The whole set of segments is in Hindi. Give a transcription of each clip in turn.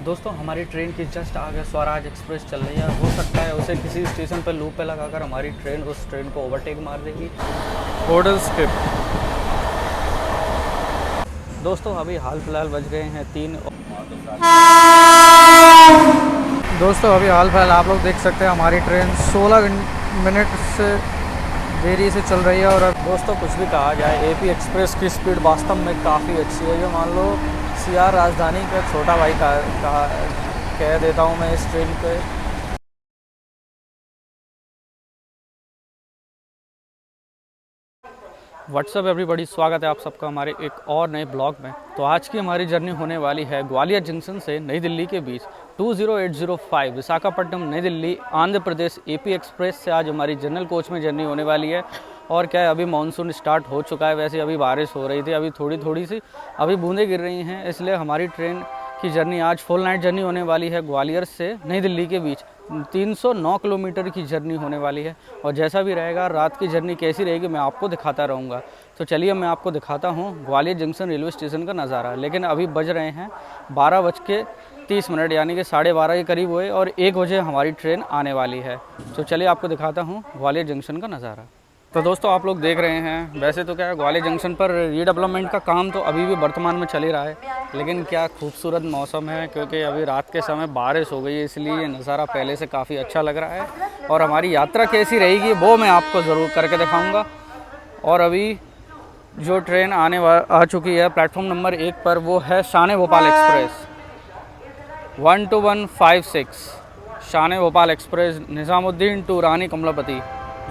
दोस्तों हमारी ट्रेन की जस्ट आगे स्वराज एक्सप्रेस चल रही है। हो सकता है उसे किसी स्टेशन पर लूप पे लगाकर हमारी ट्रेन उस ट्रेन को ओवरटेक मार देगी। Hotel skip. दोस्तों अभी हाल फिलहाल बज गए हैं 3। दोस्तों अभी हाल फिलहाल आप लोग देख सकते हैं हमारी ट्रेन 16 मिनट से देरी से चल रही है। और दोस्तों कुछ भी कहा जाए एपी एक्सप्रेस की स्पीड वास्तव में काफ़ी अच्छी है। जो मान लो सीआर राजधानी का छोटा भाई का कह देता हूँ मैं इस ट्रेन पे। व्हाट्सअप एवरीबॉडी, स्वागत है आप सबका हमारे एक और नए ब्लॉग में। तो आज की हमारी जर्नी होने वाली है ग्वालियर जंक्शन से नई दिल्ली के बीच 20805 विशाखापट्टनम नई दिल्ली आंध्र प्रदेश एपी एक्सप्रेस से। आज हमारी जनरल कोच में जर्नी होने वाली है। और क्या है, अभी मानसून स्टार्ट हो चुका है। वैसे अभी बारिश हो रही थी, अभी थोड़ी थोड़ी सी अभी बूंदें गिर रही हैं। इसलिए हमारी ट्रेन की जर्नी आज फुल नाइट जर्नी होने वाली है। ग्वालियर से नई दिल्ली के बीच 309 किलोमीटर की जर्नी होने वाली है। और जैसा भी रहेगा, रात की जर्नी कैसी रहेगी मैं आपको दिखाता रहूँगा। तो चलिए मैं आपको दिखाता हूँ ग्वालियर जंक्शन रेलवे स्टेशन का नज़ारा। लेकिन अभी बज रहे हैं 12:30 यानी कि 12:30 के करीब हुए और 1 बजे हमारी ट्रेन आने वाली है। तो चलिए आपको दिखाता हूँ ग्वालियर जंक्शन का नज़ारा। तो दोस्तों आप लोग देख रहे हैं, वैसे तो क्या है, ग्वालियर जंक्शन पर रीडेवलपमेंट का काम तो अभी भी वर्तमान में चल ही रहा है। लेकिन क्या खूबसूरत मौसम है, क्योंकि अभी रात के समय बारिश हो गई है, इसलिए ये नज़ारा पहले से काफ़ी अच्छा लग रहा है। और हमारी यात्रा कैसी रहेगी वो मैं आपको ज़रूर करके दिखाऊंगा। और अभी जो ट्रेन आ चुकी है प्लेटफॉर्म नंबर 1 पर, वो है शान भोपाल एक्सप्रेस 12156 शान भोपाल एक्सप्रेस निज़ामुद्दीन टू रानी कमलापति,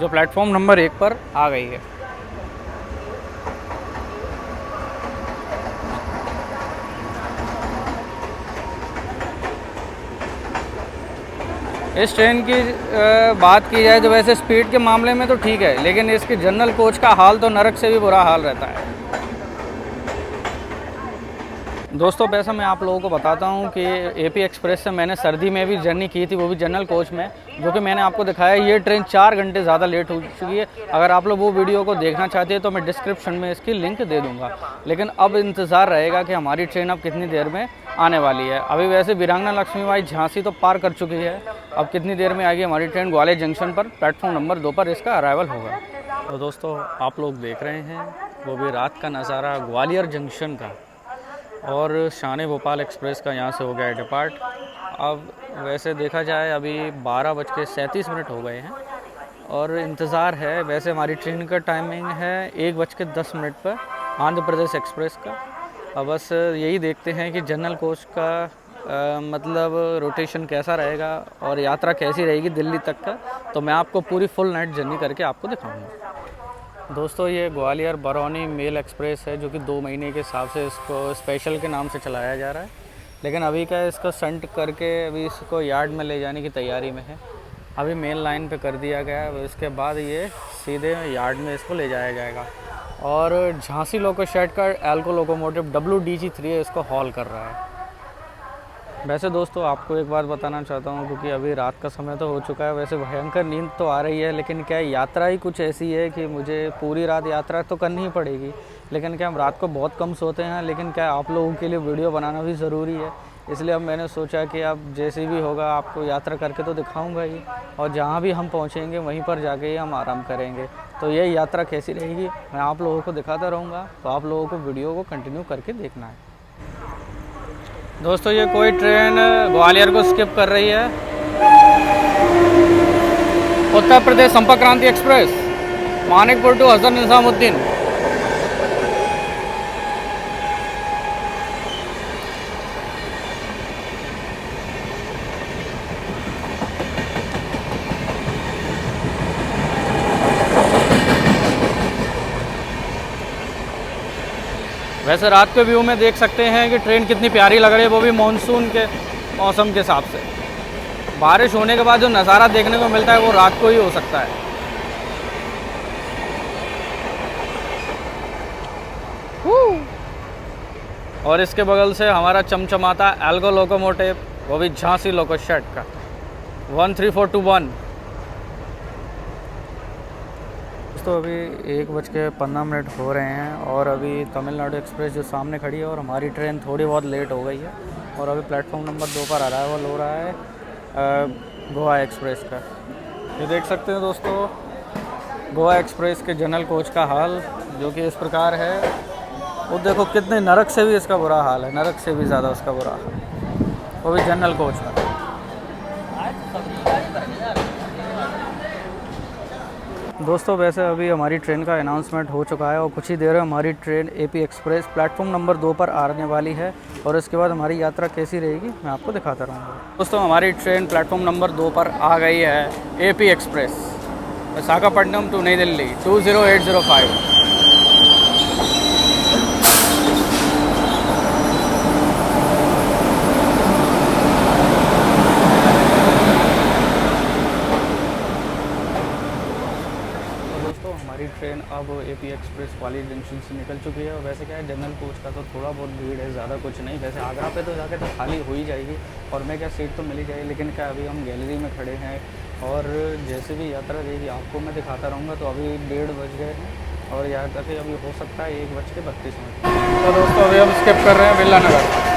जो प्लेटफॉर्म नंबर 1 पर आ गई है। इस ट्रेन की बात की जाए तो वैसे स्पीड के मामले में तो ठीक है, लेकिन इसकी जनरल कोच का हाल तो नरक से भी बुरा हाल रहता है। दोस्तों वैसे मैं आप लोगों को बताता हूं कि एपी एक्सप्रेस से मैंने सर्दी में भी जर्नी की थी, वो भी जनरल कोच में, जो कि मैंने आपको दिखाया। ये ट्रेन 4 घंटे ज़्यादा लेट हो चुकी है। अगर आप लोग वो वीडियो को देखना चाहते हैं तो मैं डिस्क्रिप्शन में इसकी लिंक दे दूंगा। लेकिन अब इंतज़ार रहेगा कि हमारी ट्रेन अब कितनी देर में आने वाली है। अभी वैसे वीरांगना लक्ष्मीबाई झांसी तो पार कर चुकी है। अब कितनी देर में आएगी हमारी ट्रेन ग्वालियर जंक्शन पर, प्लेटफॉर्म नंबर 2 पर इसका अराइवल होगा। तो दोस्तों आप लोग देख रहे हैं वो भी रात का नज़ारा ग्वालियर जंक्शन का। और शान भोपाल एक्सप्रेस का यहाँ से हो गया है डिपार्ट। अब वैसे देखा जाए अभी 12:37 हो गए हैं और इंतज़ार है। वैसे हमारी ट्रेन का टाइमिंग है 1:10 पर आंध्र प्रदेश एक्सप्रेस का। अब बस यही देखते हैं कि जनरल कोच का मतलब रोटेशन कैसा रहेगा और यात्रा कैसी रहेगी दिल्ली तक का। तो मैं आपको पूरी फुल नाइट जर्नी करके आपको दिखाऊंगा। दोस्तों ये ग्वालियर बरौनी मेल एक्सप्रेस है, जो कि 2 महीने के हिसाब से इसको स्पेशल के नाम से चलाया जा रहा है। लेकिन अभी क्या है, इसको संट करके अभी इसको यार्ड में ले जाने की तैयारी में है। अभी मेन लाइन पे कर दिया गया है, इसके बाद ये सीधे यार्ड में इसको ले जाया जाएगा। और झांसी लोको शेड का एल्को लोकोमोटिव WDG3 इसको हॉल कर रहा है। वैसे दोस्तों आपको एक बात बताना चाहता हूँ, क्योंकि अभी रात का समय तो हो चुका है। वैसे भयंकर नींद तो आ रही है, लेकिन क्या यात्रा ही कुछ ऐसी है कि मुझे पूरी रात यात्रा तो करनी ही पड़ेगी। लेकिन क्या हम रात को बहुत कम सोते हैं, लेकिन क्या आप लोगों के लिए वीडियो बनाना भी ज़रूरी है। इसलिए अब मैंने सोचा कि अब जैसे भी होगा आपको यात्रा करके तो दिखाऊँगा ही, और जहाँ भी हम पहुँचेंगे वहीं पर जाके ही हम आराम करेंगे। तो ये यात्रा कैसी रहेगी मैं आप लोगों को दिखाता रहूँगा। तो आप लोगों को वीडियो को कंटिन्यू करके देखना है। दोस्तों ये कोई ट्रेन ग्वालियर को स्किप कर रही है। उत्तर प्रदेश संपर्क क्रांति एक्सप्रेस मानिकपुर टू हज़रत निज़ामुद्दीन। वैसे रात के व्यू में देख सकते हैं कि ट्रेन कितनी प्यारी लग रही है, वो भी मानसून के मौसम के हिसाब से। बारिश होने के बाद जो नज़ारा देखने को मिलता है वो रात को ही हो सकता है। और इसके बगल से हमारा चमचमाता एल्गो लोकोमोटिव, वो भी झांसी लोको शेड का 13421। तो अभी 1:15 हो रहे हैं और अभी तमिलनाडु एक्सप्रेस जो सामने खड़ी है और हमारी ट्रेन थोड़ी बहुत लेट हो गई है। और अभी प्लेटफॉर्म नंबर 2 पर अराइवल हो रहा है गोवा एक्सप्रेस का। ये देख सकते हैं दोस्तों गोवा एक्सप्रेस के जनरल कोच का हाल, जो कि इस प्रकार है। वो देखो कितने नरक से भी इसका बुरा हाल है, नरक से भी ज़्यादा उसका बुरा हाल, वो भी जनरल कोच का। दोस्तों वैसे अभी हमारी ट्रेन का अनाउंसमेंट हो चुका है और कुछ ही देर में हमारी train AP express platform number 2 पर आने वाली है और इसके बाद हमारी यात्रा कैसी रहेगी मैं आपको दिखाता रहूँगा। दोस्तों हमारी ट्रेन प्लेटफॉर्म नंबर 2 पर आ गई है, एपी एक्सप्रेस विशाखापट्टनम टू नई दिल्ली 20805। हमारी ट्रेन अब एपी एक्सप्रेस वाली जंक्शन से निकल चुकी है। और वैसे क्या है, जनरल कोच का तो थोड़ा बहुत भीड़ है, ज़्यादा कुछ नहीं। वैसे आगरा पे तो जाके तो खाली हो ही जाएगी और मैं क्या सीट तो मिल ही जाएगी, लेकिन क्या अभी हम गैलरी में खड़े हैं और जैसे भी यात्रा रहेगी आपको मैं दिखाता रहूँगा। तो अभी 1:30 बज गए हैं और यहाँ तक अभी हो सकता है 1:32 तो दोस्तों अभी हम स्किप कर रहे हैं बिरला नगर।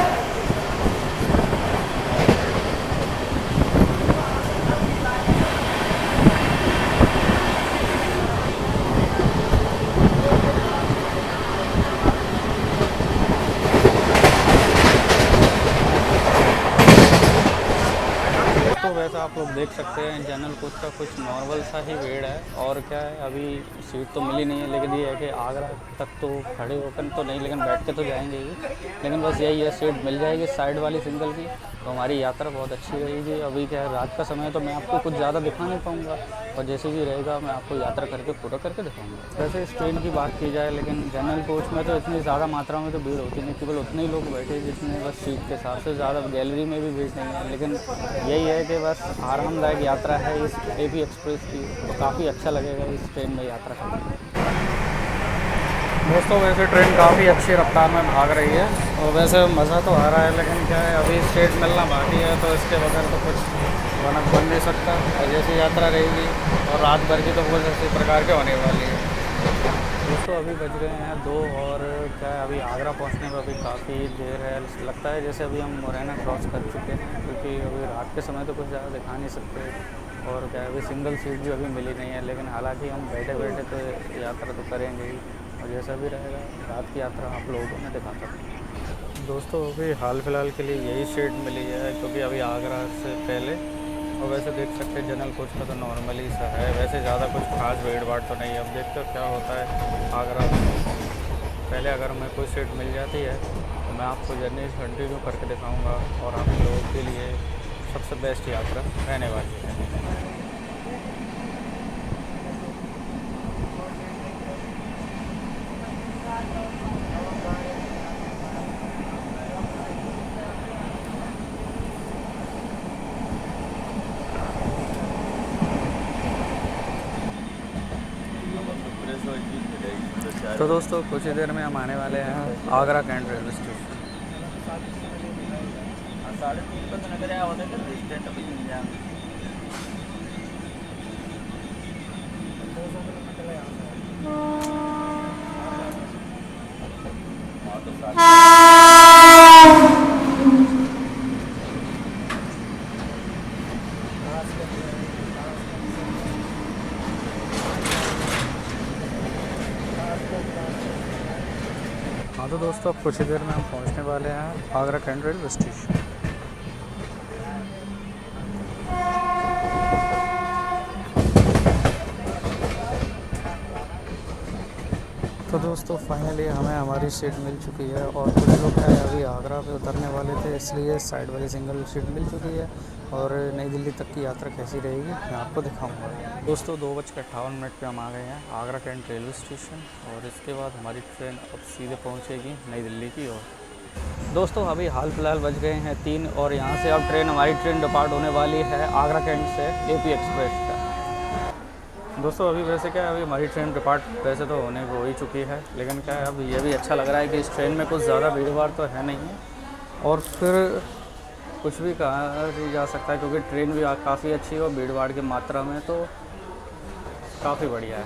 वैसा आप लोग देख सकते हैं जनरल कोच का कुछ नॉर्मल सा ही भीड़ है और क्या है, अभी सीट तो मिली नहीं है, लेकिन ये है कि आगरा तक तो खड़े होकर तो नहीं, लेकिन बैठ के तो जाएंगे ही। लेकिन बस यही है, सीट मिल जाएगी साइड वाली सिंगल की, तो हमारी यात्रा बहुत अच्छी रहेगी। अभी क्या है रात का समय, तो मैं आपको कुछ ज़्यादा दिखा नहीं पाऊँगा और जैसे भी रहेगा मैं आपको यात्रा करके पूरा करके दिखाऊँगा। वैसे इस ट्रेन की बात की जाए, लेकिन जनरल कोच में तो इतनी ज़्यादा मात्रा में तो भीड़ होती नहीं, केवल उतने ही लोग बैठे जितने बस सीट के हिसाब से, ज़्यादा गैलरी में भी भीड़ नहीं है। लेकिन यही है कि बस आरामदायक यात्रा है इस एपी एक्सप्रेस की, तो काफ़ी अच्छा लगेगा इस ट्रेन में यात्रा करना। दोस्तों वैसे ट्रेन काफ़ी अच्छी रफ्तार में भाग रही है और वैसे मज़ा तो आ रहा है, लेकिन क्या है अभी सीट मिलना बाकी है, तो इसके बगैर तो कुछ बन नहीं सकता। और जैसी यात्रा रहेगी और रात भर की तो कुछ इसी प्रकार के होने वाली है। दोस्तों अभी बज गए हैं 2 और क्या है अभी आगरा पहुंचने में अभी काफ़ी देर है। लगता है जैसे अभी हम मुरैना क्रॉस कर चुके हैं, क्योंकि अभी रात के समय तो कुछ ज़्यादा दिखा नहीं सकते और क्या है अभी सिंगल सीट भी अभी मिली नहीं है। लेकिन हालांकि हम बैठे बैठे तो यात्रा तो करेंगे ही और जैसा भी रहेगा रात की यात्रा आप लोगों को मैं दिखाता हूँ। दोस्तों अभी हाल फिलहाल के लिए यही सीट मिली है, क्योंकि अभी आगरा से पहले, और वैसे देख सकते हैं जनरल कोच का तो नॉर्मली सा है, वैसे ज़्यादा कुछ खास भीड़ भाड़ तो नहीं है। अब देखते हो क्या होता है आगरा पहले अगर हमें कोई सीट मिल जाती है तो मैं आपको जर्नी कंटिन्यू करके दिखाऊंगा और आप लोगों के लिए सबसे बेस्ट यात्रा रहने वाली है। तो दोस्तों कुछ ही देर में हम आने वाले हैं आगरा कैंट रेलवे स्टेशन। हाँ तो दोस्तों अब कुछ ही देर में हम पहुंचने वाले हैं आगरा कैंट रेलवे स्टेशन। तो दोस्तों फाइनली हमें हमारी सीट मिल चुकी है और कुछ लोग हैं अभी आगरा पे उतरने वाले थे, इसलिए साइड वाली सिंगल सीट मिल चुकी है। और नई दिल्ली तक की यात्रा कैसी रहेगी मैं आपको दिखाऊंगा। दोस्तों 2:58 पे हम आ गए हैं आगरा कैंट रेलवे स्टेशन और इसके बाद हमारी ट्रेन अब सीधे पहुंचेगी नई दिल्ली की ओर। दोस्तों अभी हाल फिलहाल बज गए हैं 3 और यहाँ से अब हमारी ट्रेन डिपार्ट होने वाली है आगरा कैंट से एपी एक्सप्रेस का। दोस्तों अभी वैसे क्या है अभी हमारी ट्रेन डिपार्ट वैसे तो होने को हो ही चुकी है, लेकिन क्या है अब ये भी अच्छा लग रहा है कि इस ट्रेन में कुछ ज़्यादा भीड़ भाड़ तो है नहीं है और फिर कुछ भी कहा नहीं जा सकता है, क्योंकि ट्रेन भी काफ़ी अच्छी है और भीड़ भाड़ की मात्रा में तो काफ़ी बढ़िया है।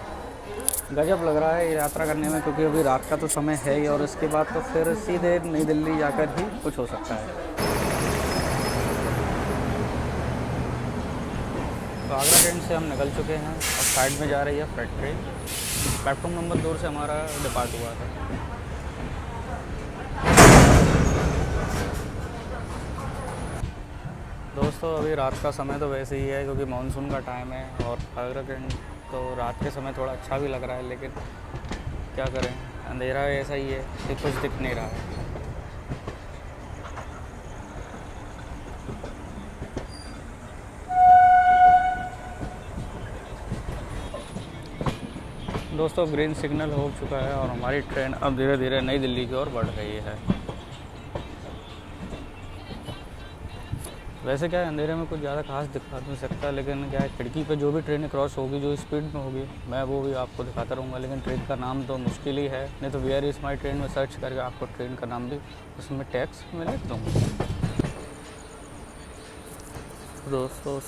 गजब लग रहा है यात्रा करने में, क्योंकि अभी रात का तो समय है ही और इसके बाद तो फिर सीधे नई दिल्ली जाकर ही कुछ हो सकता है। तो आगरा ट्रेन से हम निकल चुके हैं और साइड में जा रही है फ्रेट ट्रेन। प्लेटफॉर्म नंबर 2 से हमारा डिपार्ट हुआ था। दोस्तों अभी रात का समय तो वैसे ही है क्योंकि मानसून का टाइम है और आगरा ट्रेन तो रात के समय थोड़ा अच्छा भी लग रहा है, लेकिन क्या करें, अंधेरा ऐसा ही है कि कुछ दिख नहीं रहा है। दोस्तों ग्रीन सिग्नल हो चुका है और हमारी ट्रेन अब धीरे धीरे नई दिल्ली की ओर बढ़ रही है। वैसे क्या है, अंधेरे में कुछ ज़्यादा खास दिखा नहीं सकता, लेकिन क्या है, खिड़की पे जो भी ट्रेनें क्रॉस होगी, जो स्पीड में होगी, मैं वो भी आपको दिखाता रहूँगा। लेकिन ट्रेन का नाम तो मुश्किल ही है, नहीं तो वेयर इज़ माई ट्रेन में सर्च करके आपको ट्रेन का नाम भी उसमें टेक्स्ट में लिख दूँगा। दोस्तों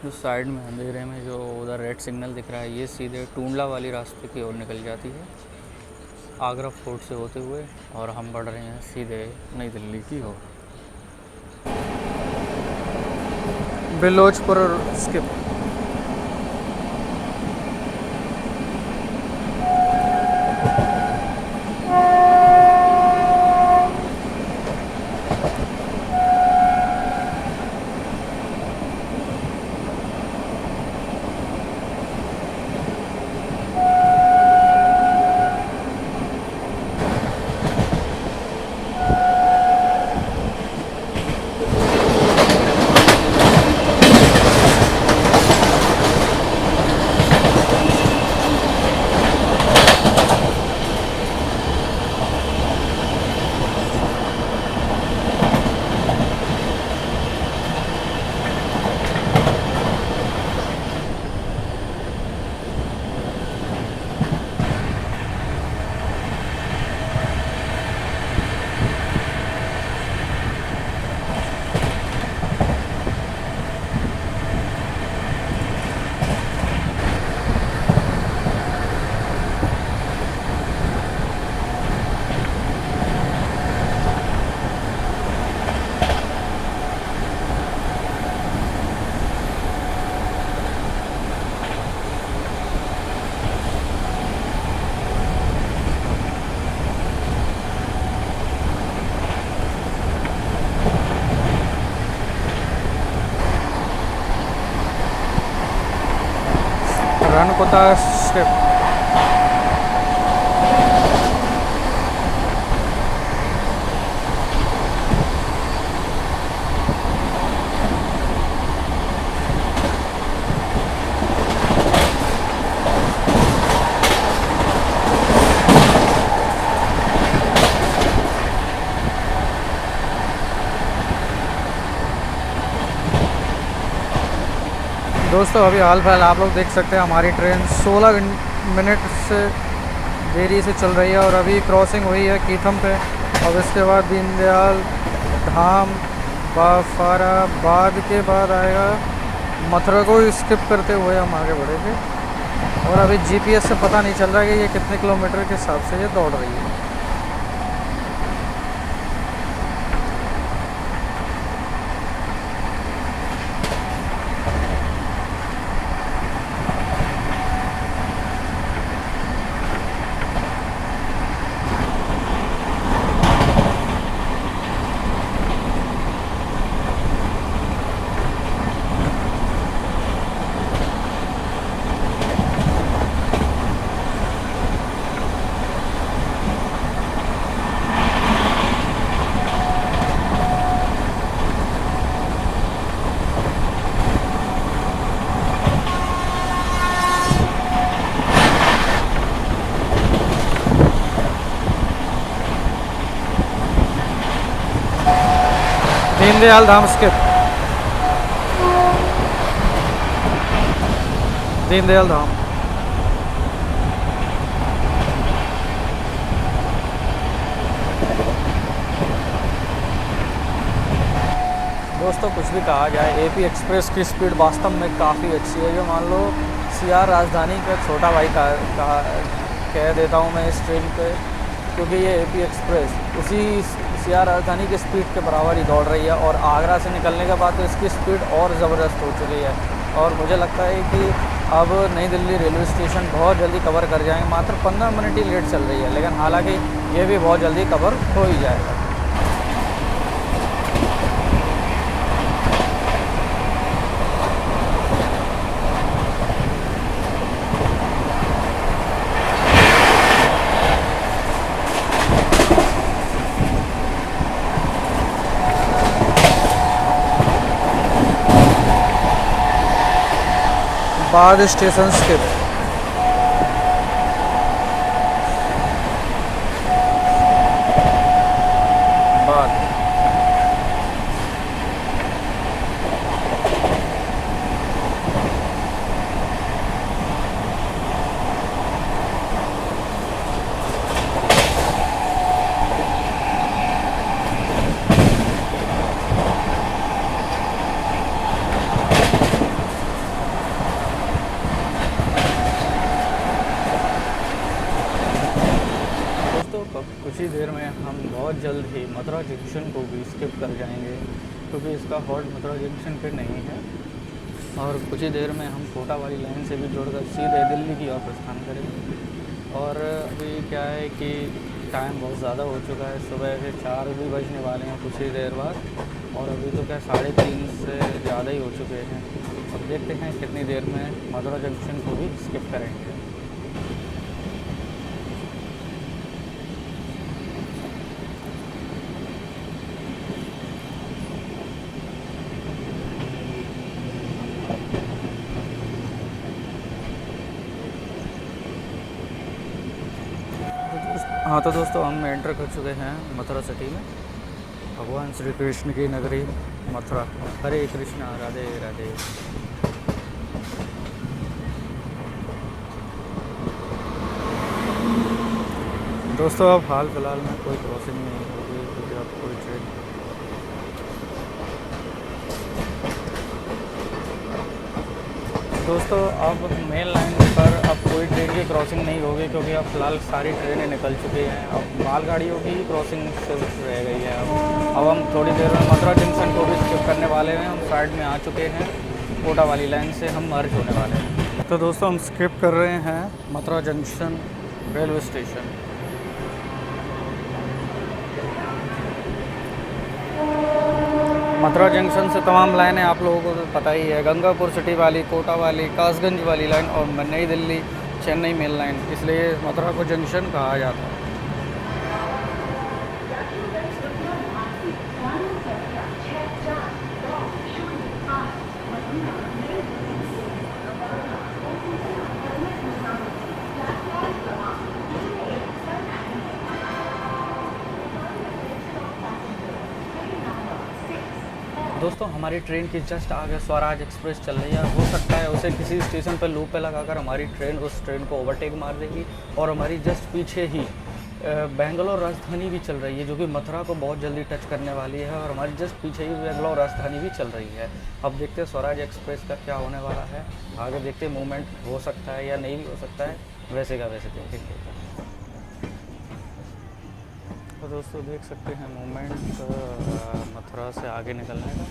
जो साइड में अंधेरे में जो उधर रेड सिग्नल दिख रहा है, ये सीधे टूंडला वाली रास्ते की ओर निकल जाती है आगरा फोर्ट से होते हुए, और हम बढ़ रहे हैं सीधे नई दिल्ली की ओर। बिलोचपुर स्किप। रनकोता स्किप। दोस्तों अभी हाल फिलहाल आप लोग देख सकते हैं हमारी ट्रेन 16 मिनट से देरी से चल रही है और अभी क्रॉसिंग हुई है कीथम पे। और इसके बाद दीनदयाल धाम बाफाराबाद के बाद आएगा मथुरा को स्किप करते हुए हम आगे बढ़ेंगे। और अभी जीपीएस से पता नहीं चल रहा है कि ये कितने किलोमीटर के हिसाब से ये दौड़ रही है। दीनदयाल धाम स्किप। दीनदयाल धाम। दोस्तों कुछ भी कहा जाए, एपी एक्सप्रेस की स्पीड वास्तव में काफ़ी अच्छी है। जो मान लो सीआर राजधानी का छोटा भाई कह देता हूँ मैं इस ट्रेन पे, क्योंकि ये एपी एक्सप्रेस उसी सीआर राजधानी की स्पीड के बराबर ही दौड़ रही है। और आगरा से निकलने के बाद तो इसकी स्पीड और ज़बरदस्त हो चुकी है। और मुझे लगता है कि अब नई दिल्ली रेलवे स्टेशन बहुत जल्दी कवर कर जाएंगे। मात्र 15 मिनट ही लेट चल रही है, लेकिन हालांकि ये भी बहुत जल्दी कवर हो ही जाएगा। बाद स्टेशन स्किप। बाद कुछ ही देर में हम बहुत जल्द ही मथुरा जंक्शन को भी स्किप कर जाएंगे, क्योंकि इसका हॉल्ट मथुरा जंक्शन पे नहीं है। और कुछ ही देर में हम कोटा वाली लाइन से भी जुड़कर सीधे दिल्ली की ओर प्रस्थान करेंगे। और अभी क्या है कि टाइम बहुत ज़्यादा हो चुका है, सुबह के 4 भी बजने वाले हैं कुछ ही देर बाद, और अभी तो क्या 3:30 से ज़्यादा ही हो चुके हैं। अब देखते हैं कितनी देर में मथुरा जंक्शन को भी स्किप करेंगे। हाँ तो दोस्तों, हम एंटर कर चुके हैं मथुरा सिटी में, भगवान श्री कृष्ण की नगरी मथुरा। हरे कृष्णा, राधे राधे। दोस्तों, अब हाल फिलहाल में कोई क्रॉसिंग नहीं होगी, क्योंकि अब कोई ट्रेन दोस्तों अब मेन लाइन पर अब कोई ट्रेन की क्रॉसिंग नहीं होगी, क्योंकि अब फ़िलहाल सारी ट्रेनें निकल चुकी हैं। अब मालगाड़ियों की ही क्रॉसिंग सिर्फ रह गई है। अब हम थोड़ी देर में मथुरा जंक्शन को भी स्किप करने वाले हैं। हम साइड में आ चुके हैं, कोटा वाली लाइन से हम मर्ज होने वाले हैं। तो दोस्तों, हम स्किप कर रहे हैं Mathura junction railway station. Mathura junction से तमाम लाइनें आप लोगों को तो पता ही है, गंगापुर सिटी वाली, कोटा वाली, कासगंज वाली लाइन और नई दिल्ली चेन्नई मेन लाइन, इसलिए मथुरा को जंक्शन कहा जाता है। दोस्तों, हमारी ट्रेन की जस्ट आगे स्वराज एक्सप्रेस चल रही है। हो सकता है उसे किसी स्टेशन पर लूप पे लगाकर हमारी ट्रेन उस ट्रेन को ओवरटेक मार देगी। और हमारी जस्ट पीछे ही बेंगलोर राजधानी भी चल रही है, जो कि मथुरा को बहुत जल्दी टच करने वाली है। और हमारी जस्ट पीछे ही बेंगलोर राजधानी भी चल रही है। अब देखते हैं स्वराज एक्सप्रेस का क्या होने वाला है। आगे देखते हैं, मूवमेंट हो सकता है या नहीं भी हो सकता है, वैसे का वैसे देखेंगे। तो दोस्तों, देख सकते हैं मूवमेंट मथुरा से आगे निकलने का।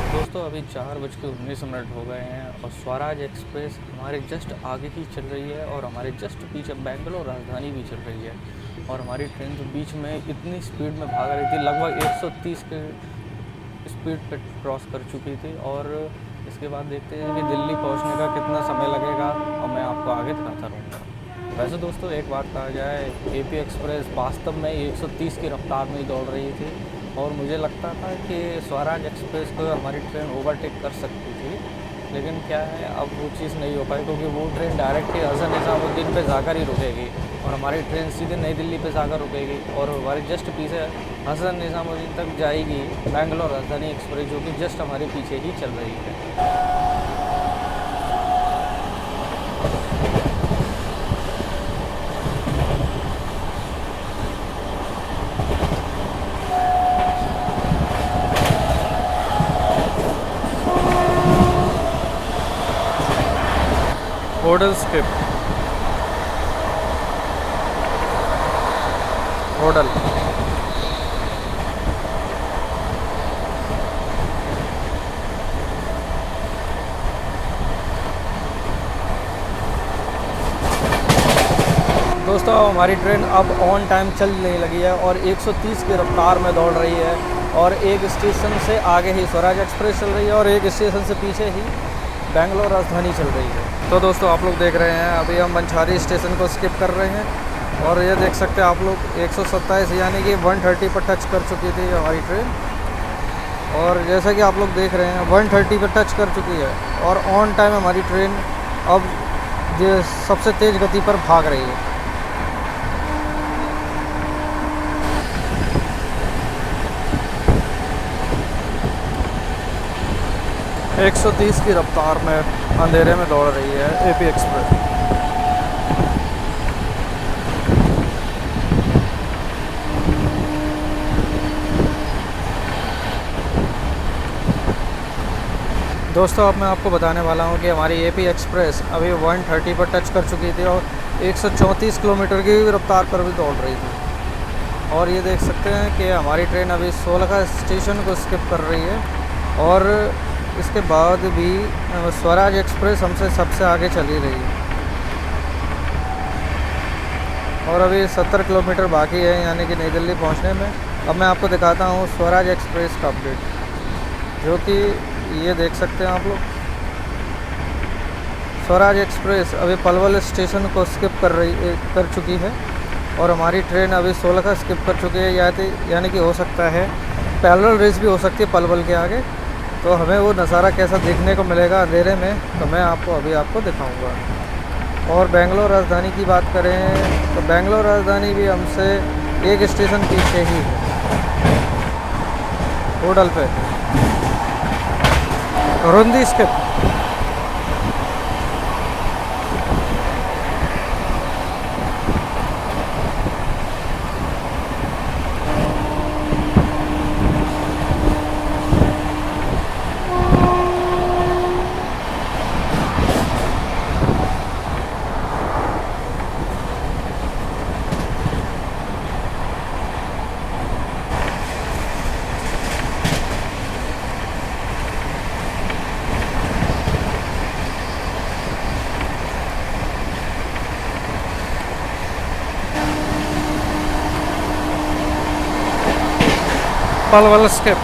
दोस्तों, अभी 4:19 हो गए हैं और स्वराज एक्सप्रेस हमारे जस्ट आगे ही चल रही है और हमारे जस्ट पीछे बेंगलोर राजधानी भी चल रही है। और हमारी ट्रेन जो बीच में इतनी स्पीड में भाग रही थी, लगभग 130 के स्पीड पे क्रॉस कर चुकी थी। और इसके बाद देखते हैं कि दिल्ली पहुंचने का कितना समय लगेगा और मैं आपको आगे दिखाता रहूँगा। वैसे दोस्तों एक बात कहा जाए, एपी एक्सप्रेस वास्तव में 130 की रफ्तार में ही दौड़ रही थी और मुझे लगता था कि स्वराज एक्सप्रेस को हमारी ट्रेन ओवरटेक कर सकती थी, लेकिन क्या है अब वो चीज़ नहीं हो पाई, क्योंकि वो ट्रेन डायरेक्ट ही हसन निज़ामुद्दीन पे जाकर ही रुकेगी और हमारी ट्रेन सीधे नई दिल्ली पे जाकर रुकेगी और हमारे जस्ट पीछे हसन निज़ामुद्दीन तक जाएगी बैंगलोर राजधानी एक्सप्रेस, जो कि जस्ट हमारे पीछे ही चल रही है। होडल स्किप, होडल दोस्तों हमारी ट्रेन अब ऑन टाइम चलने लगी है और 130 की रफ्तार में दौड़ रही है और एक स्टेशन से आगे ही स्वराज एक्सप्रेस चल रही है और एक स्टेशन से पीछे ही बैंगलोर राजधानी चल रही है। तो दोस्तों आप लोग देख रहे हैं अभी हम मंछारी स्टेशन को स्किप कर रहे हैं और ये देख सकते हैं आप लोग 127 यानी कि 130 पर टच कर चुकी थी हमारी ट्रेन और जैसा कि आप लोग देख रहे हैं 130 पर टच कर चुकी है और ऑन टाइम हमारी ट्रेन अब ये सबसे तेज़ गति पर भाग रही है। एक 130 की रफ्तार में अंधेरे में दौड़ रही है एपी एक्सप्रेस। दोस्तों अब मैं आपको बताने वाला हूं कि हमारी एपी एक्सप्रेस अभी 130 पर टच कर चुकी थी और 134 किलोमीटर की रफ्तार पर भी दौड़ रही थी और ये देख सकते हैं कि हमारी ट्रेन अभी 16 स्टेशन को स्किप कर रही है और इसके बाद भी स्वराज एक्सप्रेस हमसे सबसे आगे चली रही है और अभी 70 किलोमीटर बाकी है यानी कि नई दिल्ली पहुंचने में। अब मैं आपको दिखाता हूं स्वराज एक्सप्रेस का अपडेट, जो कि ये देख सकते हैं आप लोग। स्वराज एक्सप्रेस अभी पलवल स्टेशन को स्किप कर चुकी है और हमारी ट्रेन अभी 16 का स्किप कर चुकी है, यानी कि हो सकता है पैरेलल रेस भी हो सकती है पलवल के आगे। तो हमें वो नज़ारा कैसा देखने को मिलेगा अंधेरे में, तो मैं आपको दिखाऊंगा। और बेंगलोर राजधानी की बात करें तो बेंगलोर राजधानी भी हमसे एक स्टेशन पीछे ही है, होडल पे रुंदी स्किप। पलवल स्किप।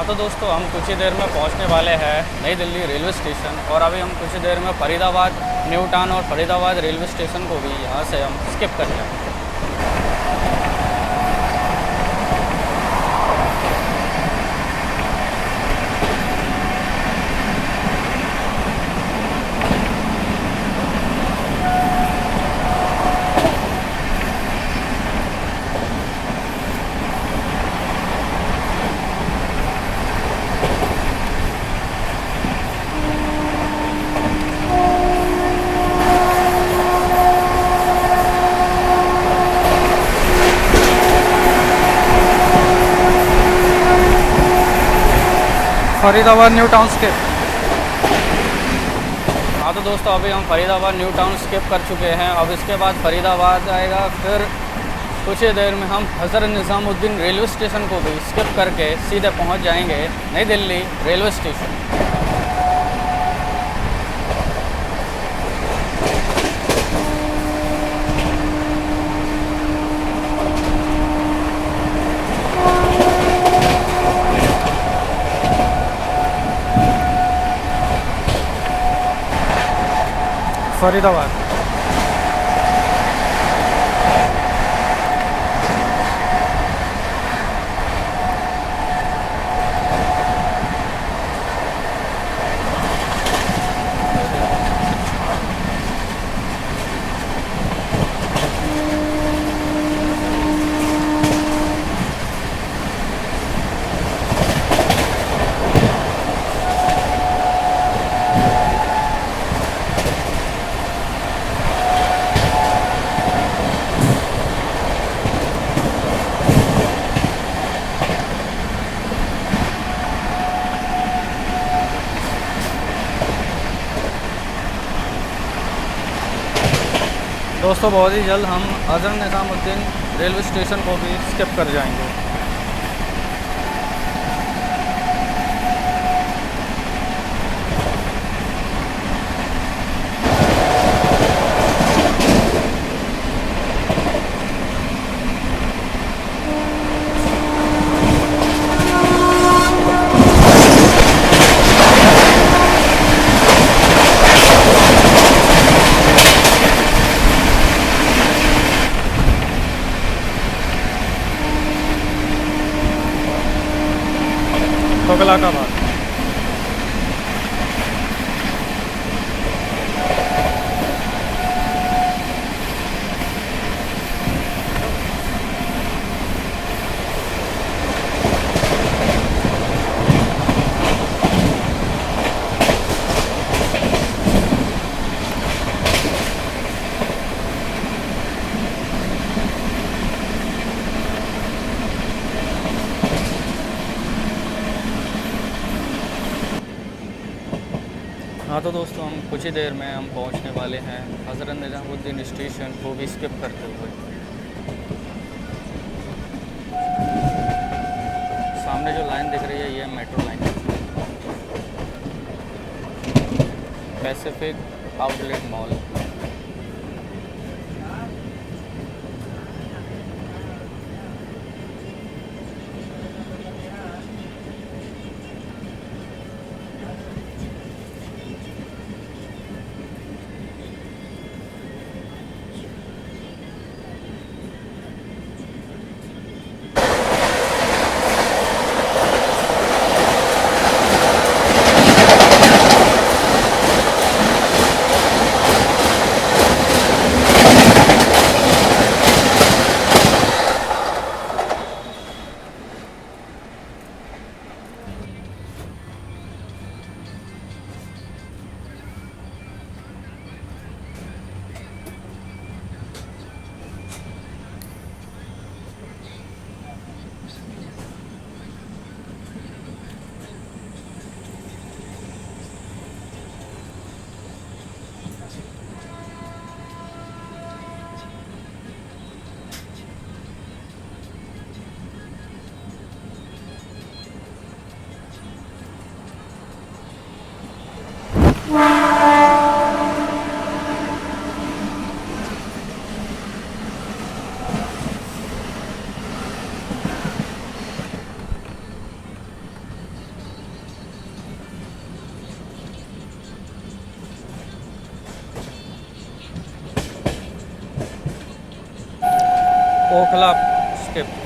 तो दोस्तों हम कुछ ही देर में पहुंचने वाले हैं नई दिल्ली रेलवे स्टेशन, और अभी हम कुछ ही देर में फरीदाबाद न्यू टाउन और फरीदाबाद रेलवे स्टेशन को भी यहाँ से हम स्किप कर जाएंगे। Faridabad new town skip. हाँ तो दोस्तों अभी हम फरीदाबाद न्यू टाउन स्किप कर चुके हैं। अब इसके बाद फरीदाबाद आएगा, फिर कुछ ही देर में हम हज़रत निज़ामुद्दीन रेलवे स्टेशन को भी स्किप करके सीधे पहुंच जाएंगे नई दिल्ली रेलवे स्टेशन। फरीदाबाद। दोस्तों बहुत ही जल्द हम हज़रत निज़ामुद्दीन रेलवे स्टेशन को भी स्किप कर जाएंगे। तुगलकाबाद। हाँ तो दोस्तों हम कुछ ही देर में हम पहुंचने वाले हैं हज़रत निज़ामुद्दीन स्टेशन को भी स्किप करते हुए। सामने जो लाइन दिख रही है ये metro line, Pacific outlet mall. Okhla skip.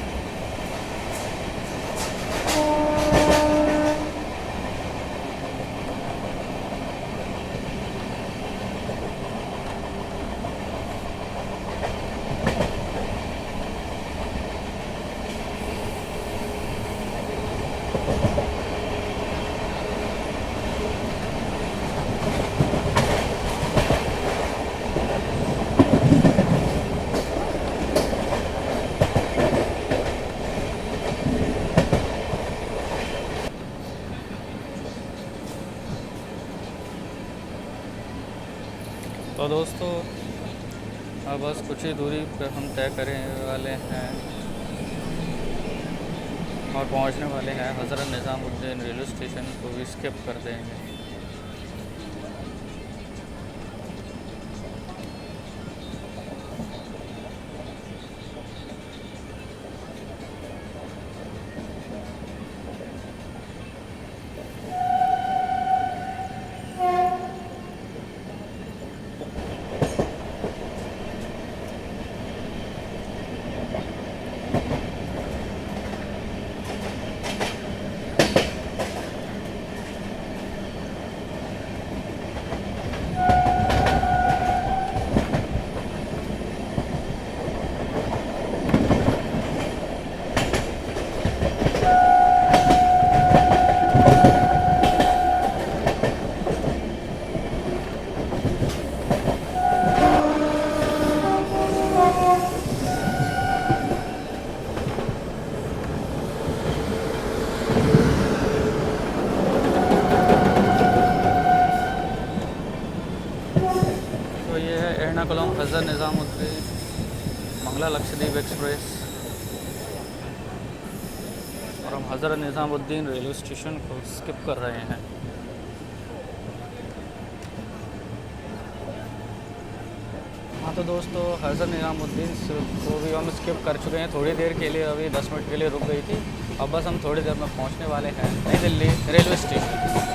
तो दोस्तों अब बस कुछ ही दूरी पर हम तय करने वाले हैं और पहुंचने वाले हैं हज़रत निज़ामुद्दीन रेलवे स्टेशन को भी स्किप कर देंगे। तो ये है एर्नाकुलम हज़रत निज़ामुद्दीन मंगला लक्षद्वीप एक्सप्रेस और हम हज़रत निज़ामुद्दीन रेलवे स्टेशन को स्किप कर रहे हैं। हाँ तो दोस्तों हज़रत निज़ामुद्दीन को भी हम स्किप कर चुके हैं थोड़ी देर के लिए, अभी 10 मिनट के लिए रुक गई थी। अब बस हम थोड़ी देर में पहुंचने वाले हैं नई दिल्ली रेलवे स्टेशन।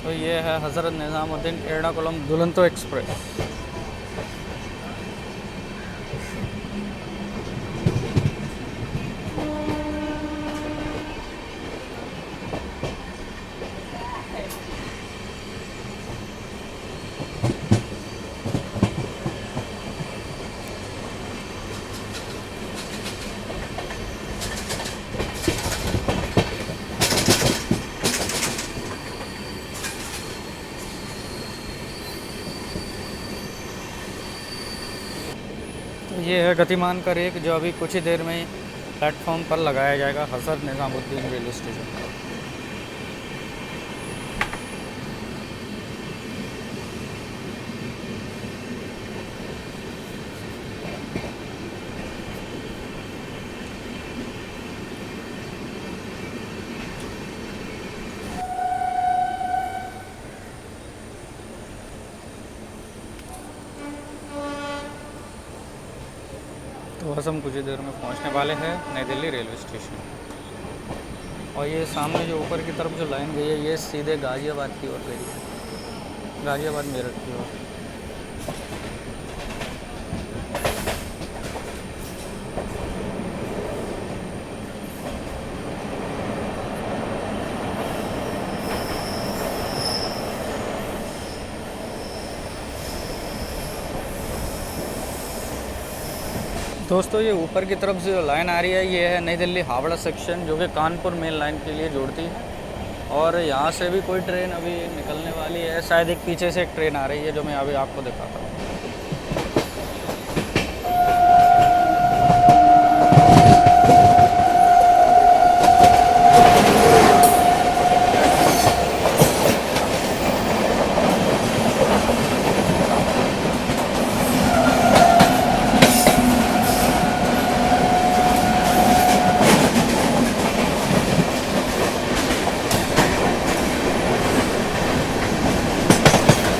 तो ये है हज़रत निज़ामुद्दीन एर्नाकुलम दुरंतो एक्सप्रेस। ये है गतिमान का रेक जो अभी कुछ ही देर में प्लेटफॉर्म पर लगाया जाएगा हज़रत निज़ामुद्दीन रेलवे स्टेशन पर। तो बस हम कुछ ही देर में पहुंचने वाले हैं नई दिल्ली रेलवे स्टेशन। और ये सामने जो ऊपर की तरफ जो लाइन गई है ये सीधे गाज़ियाबाद की ओर गई है, गाज़ियाबाद मेरठ की ओर। दोस्तों ये ऊपर की तरफ से जो लाइन आ रही है ये है नई दिल्ली हावड़ा सेक्शन जो कि कानपुर मेन लाइन के लिए जोड़ती है। और यहाँ से भी कोई ट्रेन अभी निकलने वाली है, शायद एक पीछे से एक ट्रेन आ रही है जो मैं अभी आपको दिखाता हूँ।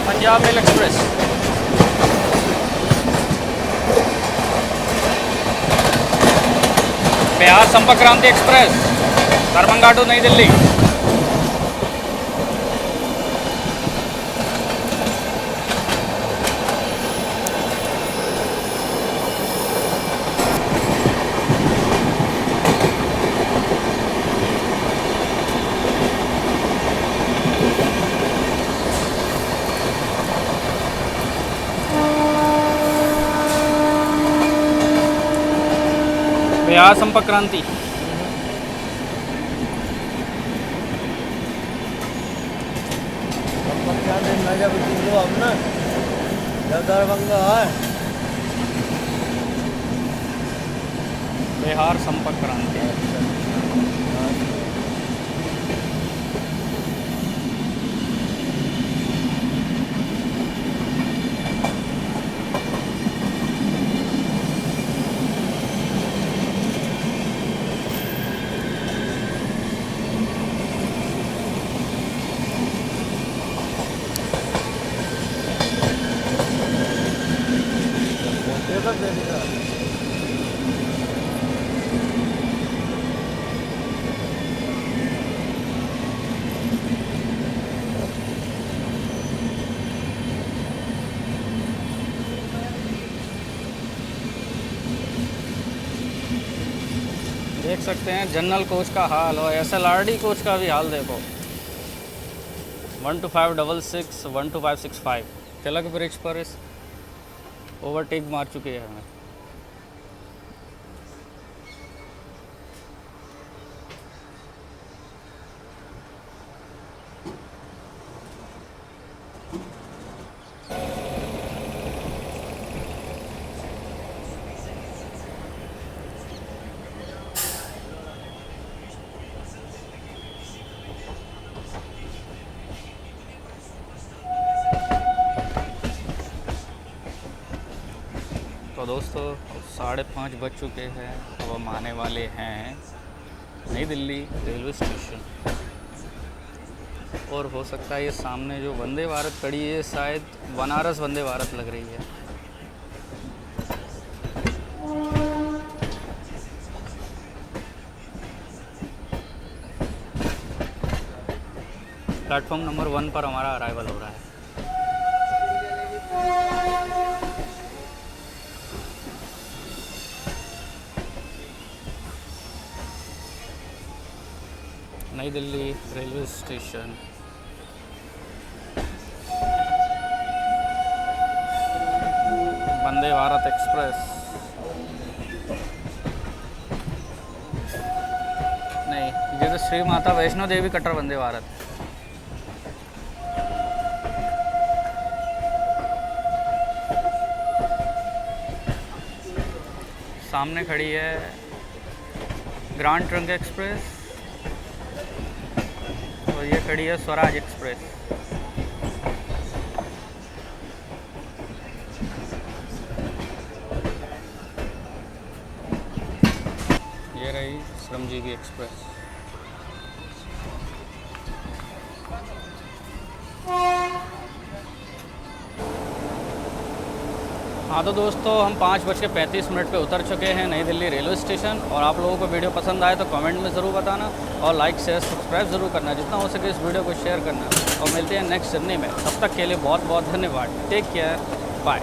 Punjab mail express. बिहार संपर्क क्रांति एक्सप्रेस दरभंगा टू नई दिल्ली। बिहार संपर्क क्रांति। दरभंगा है बिहार संपर्क क्रांति। देख सकते हैं जनरल कोच का हाल और SLRD कोच का भी हाल देखो। 12566 12565 तिलक ब्रिज पर इस ओवरटेक मार चुके हैं हमें। तो दोस्तों 5:30 बज चुके हैं। अब हम आने वाले हैं नई दिल्ली रेलवे स्टेशन और हो सकता है ये सामने जो वंदे भारत खड़ी है शायद बनारस वंदे भारत लग रही है। प्लेटफॉर्म नंबर 1 पर हमारा अराइवल हो रहा है। नई Delhi railway station. Vande Bharat express नहीं, ये तो श्री माता वैष्णो देवी कटर वंदे भारत। सामने खड़ी है ग्रांड ट्रंक एक्सप्रेस और ये खड़ी है स्वराज एक्सप्रेस। ये रही श्रमजीवी एक्सप्रेस। हाँ तो दोस्तों हम 5:35 पे उतर चुके हैं नई दिल्ली रेलवे स्टेशन। और आप लोगों को वीडियो पसंद आए तो कमेंट में ज़रूर बताना और लाइक शेयर सब्सक्राइब ज़रूर करना, जितना हो सके इस वीडियो को शेयर करना। और मिलते हैं नेक्स्ट जर्नी में, तब तक के लिए बहुत बहुत धन्यवाद। Take care, bye.